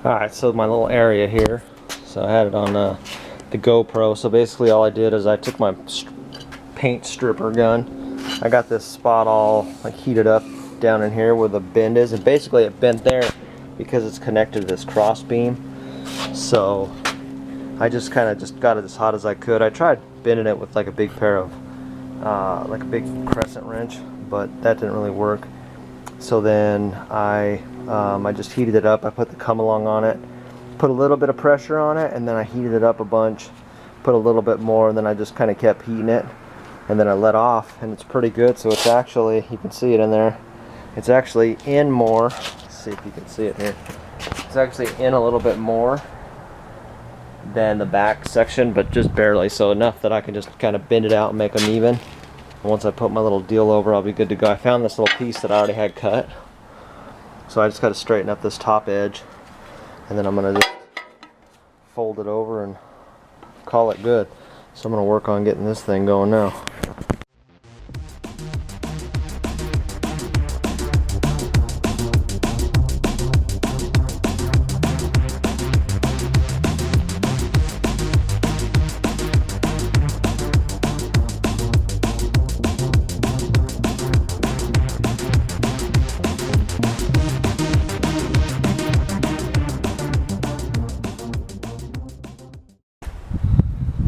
Alright, so my little area here, so I had it on the GoPro. So basically all I did is I took my paint stripper gun. I got this spot all like heated up down in here where the bend is, and basically it bent there because it's connected to this cross beam. So I just kind of got it as hot as I could. I tried bending it with like a big pair of like a big crescent wrench, but that didn't really work. So then I just heated it up. I put the come along on it, put a little bit of pressure on it, and then I heated it up a bunch, put a little bit more, and then I just kind of kept heating it, and then I let off, and it's pretty good. So it's actually, you can see it in there, it's actually in more. Let's see if you can see it here. It's actually in a little bit more than the back section, but just barely, so enough that I can just kind of bend it out and make them even. And once I put my little deal over, I'll be good to go. I found this little piece that I already had cut, so I just got to straighten up this top edge, and then I'm going to just fold it over and call it good. So I'm going to work on getting this thing going now.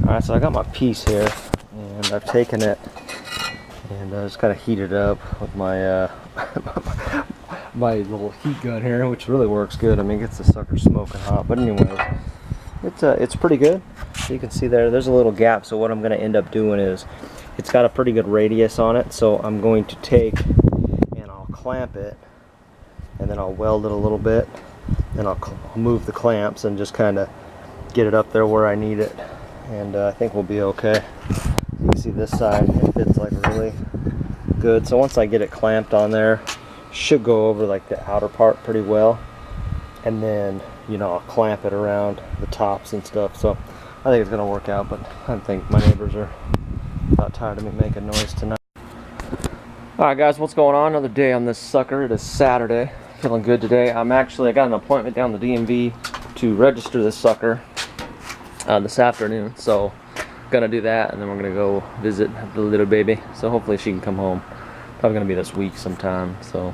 Alright, so I got my piece here, and I've taken it and I just kind of heated it up with my my little heat gun here, which really works good. I mean, it gets the sucker smoking hot. But anyway, it's pretty good. So you can see there's a little gap. So what I'm going to end up doing is, it's got a pretty good radius on it. So I'm going to take and I'll clamp it, and then I'll weld it a little bit, and I'll move the clamps and just kind of get it up there where I need it. And I think we'll be okay. You can see this side, it fits like really good. So once I get it clamped on there, should go over like the outer part pretty well. And then, you know, I'll clamp it around the tops and stuff. So I think it's gonna work out, but I think my neighbors are about tired of me making noise tonight. Alright guys, what's going on? Another day on this sucker. It is Saturday. Feeling good today. I got an appointment down the DMV to register this sucker this afternoon, so gonna do that, and then we're gonna go visit the little baby, so hopefully she can come home. Probably gonna be this week sometime, so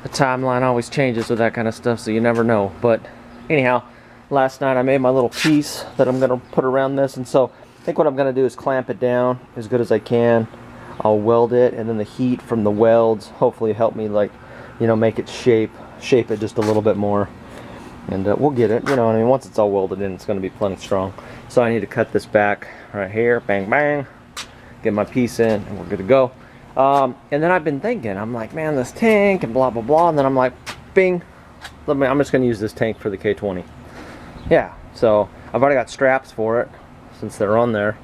the timeline always changes with that kind of stuff, so you never know. But anyhow, last night I made my little piece that I'm gonna put around this, and so I think what I'm gonna do is clamp it down as good as I can. I'll weld it, and then the heat from the welds hopefully help me, like, you know, make it shape it just a little bit more. And we'll get it, you know, I mean, once it's all welded in, it's going to be plenty strong. So I need to cut this back right here, bang, bang, get my piece in, and we're good to go. And then I've been thinking, I'm like, man, this tank, and blah, blah, blah, and then I'm like, bing, I'm just going to use this tank for the K20. Yeah, so I've already got straps for it, since they're on there.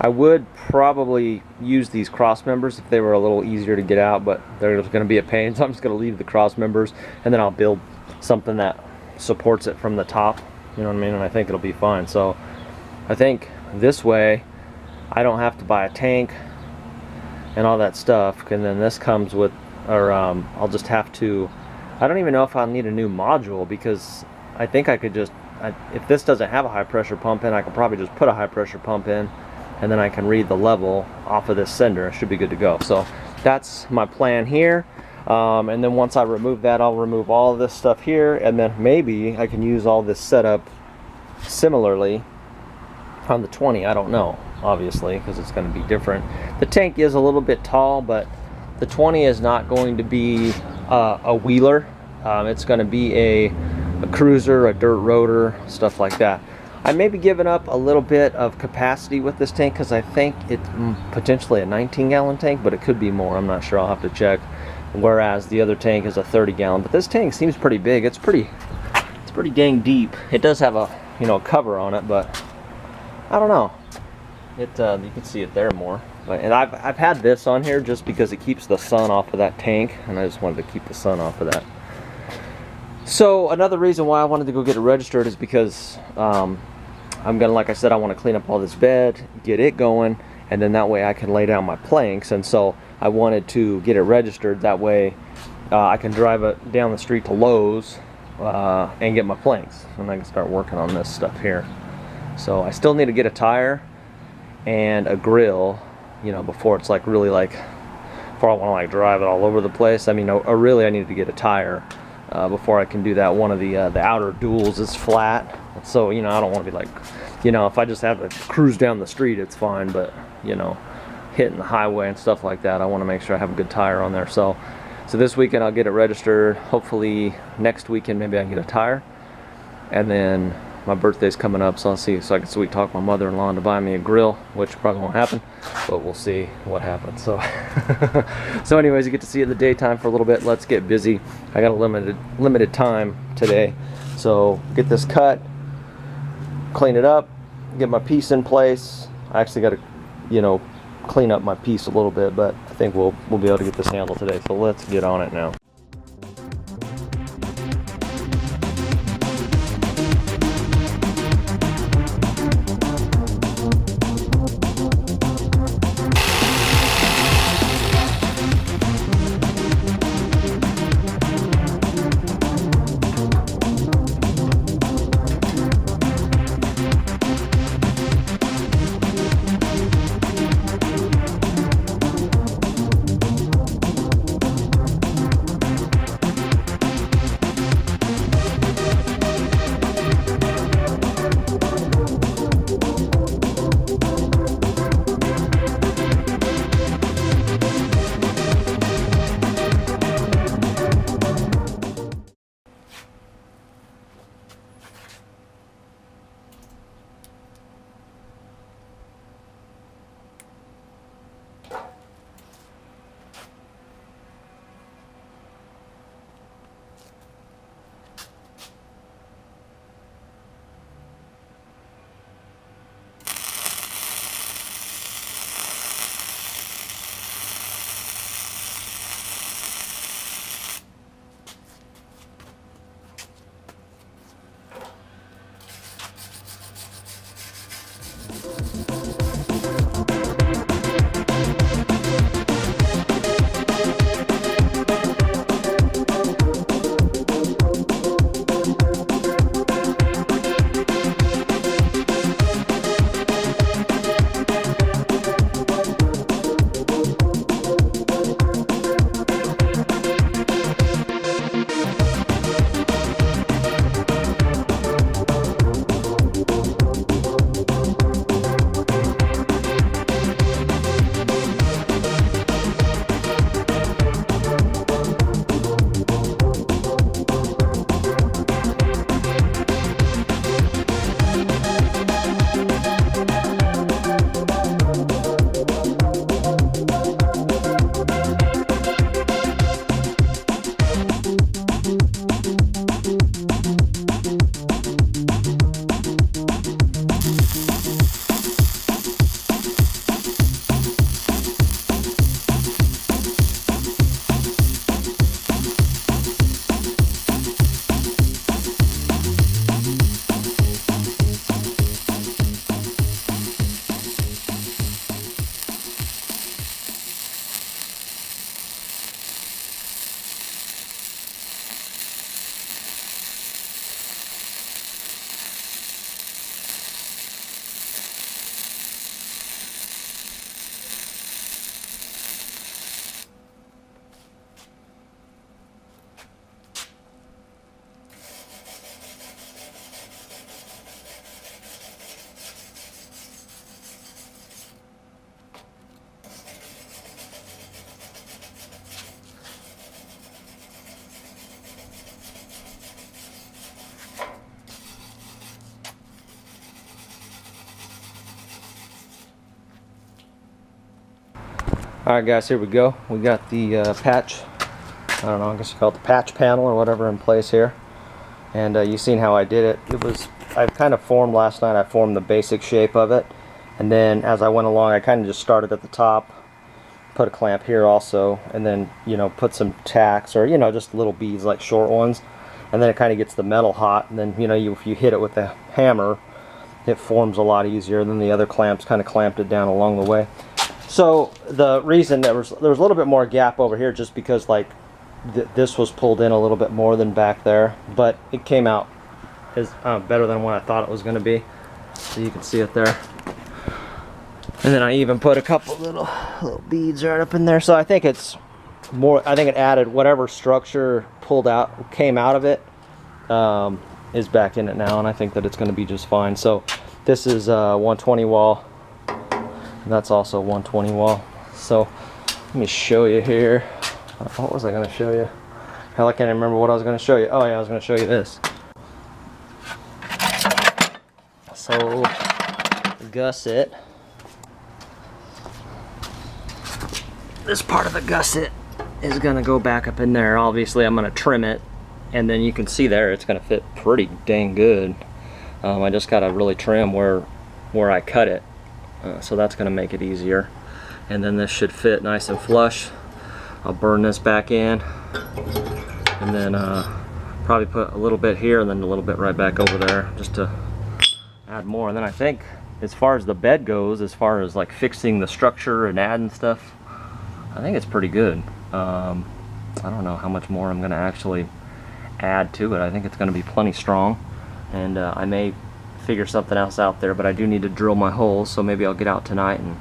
I would probably use these cross members if they were a little easier to get out, but they're going to be a pain, so I'm just going to leave the cross members, and then I'll build something that supports it from the top, you know what I mean, and I think it'll be fine. So I think this way I don't have to buy a tank and all that stuff. And then this comes with, or I'll just have to, I don't even know if I'll need a new module, because I think I could just, if this doesn't have a high pressure pump in, I can probably just put a high pressure pump in, and then I can read the level off of this sender. It should be good to go. So that's my plan here. And then once I remove that, I'll remove all of this stuff here, and then maybe I can use all this setup similarly on the 20. I don't know, obviously, because it's going to be different. The tank is a little bit tall, but the 20 is not going to be a wheeler. It's going to be a cruiser, a dirt rotor, stuff like that. I may be giving up a little bit of capacity with this tank, because I think it's potentially a 19-gallon tank, but it could be more. I'm not sure. I'll have to check. Whereas the other tank is a 30-gallon. But this tank seems pretty big. It's pretty dang deep. It does have a cover on it, but I don't know. You can see it there more. And I've had this on here just because it keeps the sun off of that tank, and I just wanted to keep the sun off of that. So another reason why I wanted to go get it registered is because I'm gonna, like I said, I want to clean up all this bed, get it going, and then that way I can lay down my planks. And so I wanted to get it registered. That way I can drive it down the street to Lowe's and get my planks, and I can start working on this stuff here. So I still need to get a tire and a grill, before it's like really like, before I want to like drive it all over the place. I mean, really I need to get a tire before I can do that. One of the outer duals is flat, so I don't want to be like, if I just have to cruise down the street, it's fine, but hitting the highway and stuff like that, I want to make sure I have a good tire on there. So this weekend I'll get it registered. Hopefully next weekend maybe I can get a tire, and then my birthday's coming up, so I'll see, so I can sweet talk my mother-in-law into buying me a grill, which probably won't happen, but we'll see what happens. So so anyways, you get to see it in the daytime for a little bit. Let's get busy. I got a limited time today, so get this cut, clean it up, get my piece in place. I actually got to clean up my piece a little bit, but I think we'll be able to get this handled today. So let's get on it now. Alright guys, here we go. We got the patch, I don't know, I guess you call it the patch panel or whatever in place here. And you've seen how I did it. I kind of formed last night, I formed the basic shape of it. And then as I went along, I kind of just started at the top, put a clamp here also, and then, you know, put some tacks or, you know, just little beads like short ones. And then it kind of gets the metal hot, and then, you know, if you hit it with a hammer, it forms a lot easier. Then the other clamps kind of clamped it down along the way. So the reason there was a little bit more gap over here just because like this was pulled in a little bit more than back there, but it came out as better than what I thought it was going to be. So you can see it there. And then I even put a couple little beads right up in there. So I think it's more, I think it added whatever structure came out of it is back in it now, and I think that it's going to be just fine. So this is 120 wall. And that's also 120 wall. So let me show you here. What was I going to show you? Hell, I can't remember what I was going to show you. Oh yeah, I was going to show you this. So the gusset. This part of the gusset is going to go back up in there. Obviously I'm going to trim it, and then you can see there it's going to fit pretty dang good. I just got to really trim where I cut it. So that's going to make it easier. And then this should fit nice and flush. I'll burn this back in, and then probably put a little bit here and then a little bit right back over there just to add more. And then I think as far as the bed goes, as far as like fixing the structure and adding stuff, I think it's pretty good. I don't know how much more I'm going to actually add to it. I think it's going to be plenty strong, and I may figure something else out there, but I do need to drill my holes, so maybe I'll get out tonight and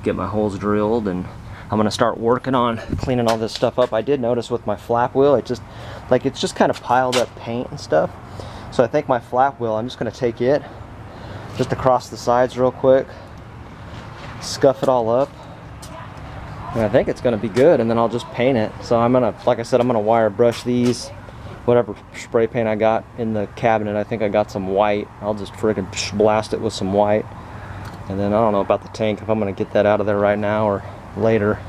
get my holes drilled, and I'm gonna start working on cleaning all this stuff up. I did notice with my flap wheel, it's just kind of piled up paint and stuff. So I think my flap wheel, I'm just gonna take it just across the sides real quick, scuff it all up, and I think it's gonna be good, and then I'll just paint it. So I'm gonna, like I said, I'm gonna wire brush these. Whatever spray paint I got in the cabinet, I think I got some white. I'll just freaking blast it with some white. And then I don't know about the tank, if I'm going to get that out of there right now or later.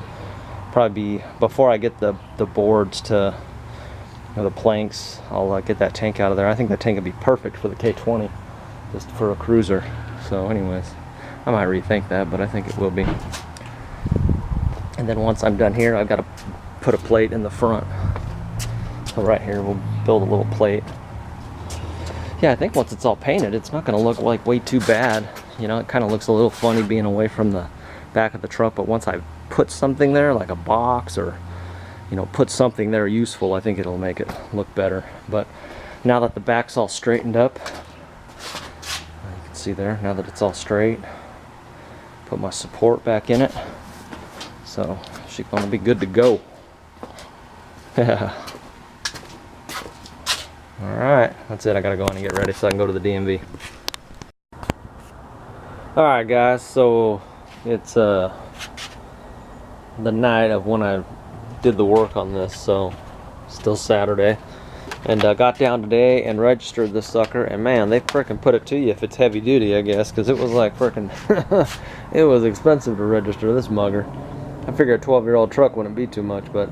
Probably be before I get the boards to, you know, the planks. I'll get that tank out of there. I think that tank would be perfect for the K20, just for a cruiser. So anyways, I might rethink that, but I think it will be. And then once I'm done here, I've got to put a plate in the front. So right here we'll build a little plate. Yeah, I think once it's all painted, it's not going to look like way too bad. You know, it kind of looks a little funny being away from the back of the truck, but once I put something there, like a box or, you know, put something there useful, I think it'll make it look better. But now that the back's all straightened up, you can see there, now that it's all straight, put my support back in it. So she's going to be good to go. Yeah. Alright, that's it. I gotta go on and get ready so I can go to the DMV. Alright guys, so it's the night of when I did the work on this, so still Saturday. And I got down today and registered this sucker, and man, they frickin' put it to you if it's heavy duty, I guess, because it was like frickin' it was expensive to register this mugger. I figured a 12-year-old truck wouldn't be too much, but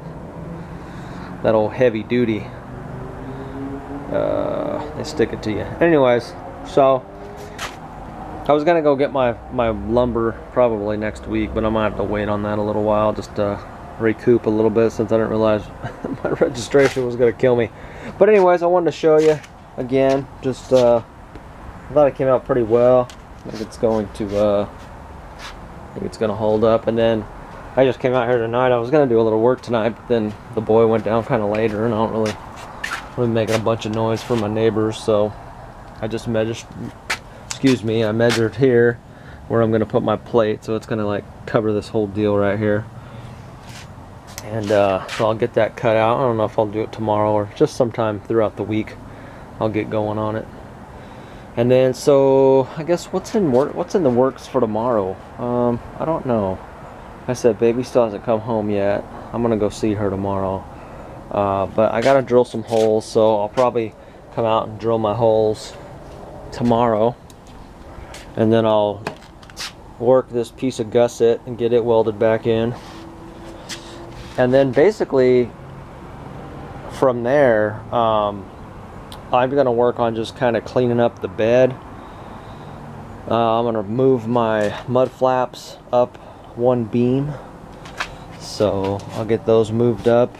that old heavy duty, they stick it to you. Anyways, so I was gonna go get my lumber probably next week, but I might have to wait on that a little while just to recoup a little bit, since I didn't realize my registration was gonna kill me. But anyways, I wanted to show you again. Just I thought it came out pretty well. I think it's going to hold up. And then I just came out here tonight. I was gonna do a little work tonight, but then the boy went down kind of later, and I don't really making a bunch of noise for my neighbors, so I just measured, I measured here where I'm gonna put my plate, so it's gonna like cover this whole deal right here. And so I'll get that cut out. I don't know if I'll do it tomorrow or just sometime throughout the week. I'll get going on it. And then so I guess what's in the works for tomorrow? I don't know. I said baby still hasn't come home yet. I'm gonna go see her tomorrow. But I gotta drill some holes, so I'll probably come out and drill my holes tomorrow, and then I'll work this piece of gusset and get it welded back in, And then basically from there, I'm gonna work on just kind of cleaning up the bed. I'm gonna move my mud flaps up one beam, so I'll get those moved up.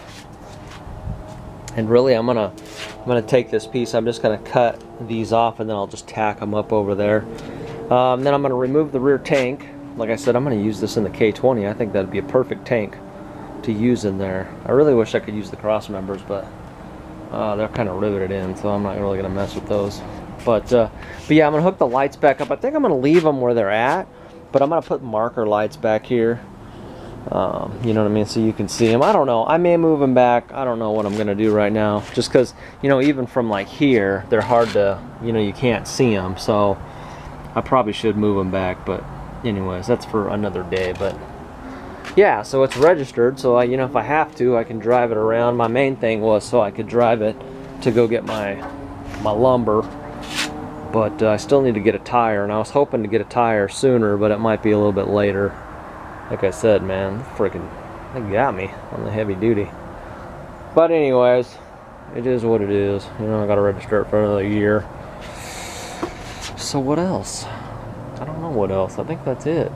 And really, I'm gonna take this piece. I'm just gonna cut these off, and then I'll just tack them up over there. Then I'm gonna remove the rear tank. Like I said, I'm gonna use this in the K20. I think that'd be a perfect tank to use in there. I really wish I could use the cross members, but they're kind of riveted in, so I'm not really gonna mess with those. But yeah, I'm gonna hook the lights back up. I think I'm gonna leave them where they're at, but I'm gonna put marker lights back here. You know what I mean, so you can see them. I don't know, I may move them back. I don't know what I'm gonna do right now, just because, you know, even from like here, they're hard to, you know, you can't see them, so I probably should move them back. But anyways, that's for another day. But yeah, so it's registered, so you know, if I have to, I can drive it around. My main thing was so I could drive it to go get my lumber, but I still need to get a tire, and I was hoping to get a tire sooner, but it might be a little bit later. Like I said, man, freaking, they got me on the heavy duty. But anyways, it is what it is. You know, I gotta register it for another year. So what else? I don't know what else. I think that's it.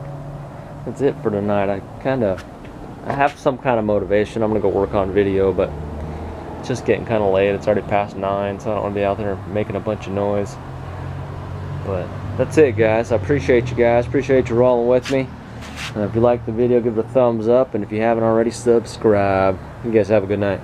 That's it for tonight. I have some kind of motivation. I'm gonna go work on video, but it's just getting kind of late. It's already past 9, so I don't want to be out there making a bunch of noise. But that's it, guys. I appreciate you guys. Appreciate you rolling with me. If you like the video, give it a thumbs up, and if you haven't already, subscribe. You guys have a good night.